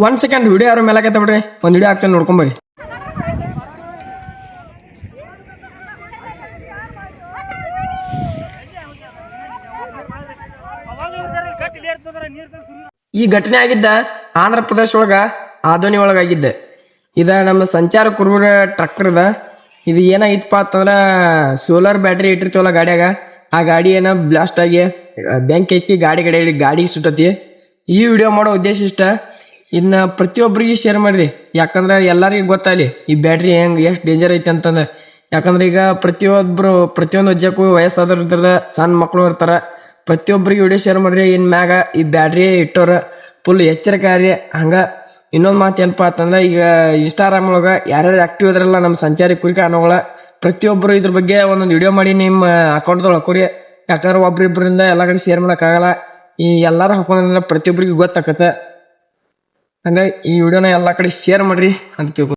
1 second video ಯಾರು ಮೇಲಕೈತೆ ಬಿಡ್ರಿ, ಒಂದು ವಿಡಿಯೋ ಹಾಕ್ತೇನೆ ನೋಡ್ಕೊಂಬರಿ. ಈ ಘಟನೆ ಆಗಿದ್ದ ಆಂಧ್ರ ಪ್ರದೇಶ ಒಳಗ ಆದೋನಿ ಒಳಗಾಗಿದ್ದೆ. ಇದ ನಮ್ಮ ಸಂಚಾರ ಕುರುಬರ ಟ್ರಕ್ಟರ್ ಅದ. ಇದು ಏನಾಗಿತ್ತಪ್ಪ ಅಂತಂದ್ರ ಸೋಲಾರ್ ಬ್ಯಾಟ್ರಿ ಇಟ್ಟಿರ್ತೀವಲ್ಲ ಗಾಡಿಯಾಗ, ಆ ಗಾಡಿ ಏನ ಬ್ಲಾಸ್ಟ್ ಆಗಿ ಬೆಂಕಿ ಐತಿ, ಗಾಡಿ ಸುಟ್ಟತಿ. ಈ ವಿಡಿಯೋ ಮಾಡೋ ಉದ್ದೇಶ ಇಷ್ಟ. ಇದನ್ನ ಪ್ರತಿಯೊಬ್ಬರಿಗೆ ಶೇರ್ ಮಾಡ್ರಿ, ಯಾಕಂದ್ರೆ ಎಲ್ಲರಿಗೂ ಗೊತ್ತಾಗಲಿ ಈ ಬ್ಯಾಟ್ರಿ ಹೆಂಗ್ ಎಷ್ಟು ಡೇಂಜರ್ ಐತಿ ಅಂತಂದ್ರೆ. ಯಾಕಂದ್ರೆ ಈಗ ಪ್ರತಿಯೊಂದು ಅಜ್ಜಕ್ಕೂ ವಯಸ್ಸಾದವ್ರು ಇರ್ತಾರ, ಸಣ್ಣ ಮಕ್ಕಳು ಇರ್ತಾರ. ಪ್ರತಿಯೊಬ್ಬರಿಗೆ ವಿಡಿಯೋ ಶೇರ್ ಮಾಡ್ರಿ. ಇನ್ ಮ್ಯಾಗ ಈ ಬ್ಯಾಟ್ರಿ ಇಟ್ಟೋರ ಫುಲ್ ಎಚ್ಚರಿಕಾರಿ. ಹಂಗ ಇನ್ನೊಂದು ಮಾತು ಏನಪ್ಪಾ ಅಂತಂದ್ರೆ, ಈಗ ಇನ್ಸ್ಟಾಗ್ರಾಮ್ ಒಳಗ ಯಾರ್ಯಾರು ಆಕ್ಟಿವ್ ಇದ್ರಲ್ಲ ನಮ್ಮ ಸಂಚಾರಿ ಕುರಿಕ ಅನ್ನೋಗಳ, ಪ್ರತಿಯೊಬ್ಬರು ಇದ್ರ ಬಗ್ಗೆ ಒಂದೊಂದು ವಿಡಿಯೋ ಮಾಡಿ ನಿಮ್ಮ ಅಕೌಂಟ್ದೊಳಗೆ ಹಾಕೋರಿ. ಯಾಕಂದ್ರೆ ಒಬ್ರಿಬ್ಬರಿಂದ ಎಲ್ಲ ಕಡೆ ಶೇರ್ ಮಾಡೋಕ್ಕಾಗಲ್ಲ. ಈ ಎಲ್ಲಾರು ಹಾಕೊಂಡ್ರೆ ಪ್ರತಿಯೊಬ್ಬರಿಗೆ ಗೊತ್ತಾಕತ್ತೆ. ಹಂಗ ಈ ವಿಡಿಯೋನ ಎಲ್ಲಾ ಕಡೆ ಶೇರ್ ಮಾಡ್ರಿ ಅಂತ ಕೇಳ್ಕೊ.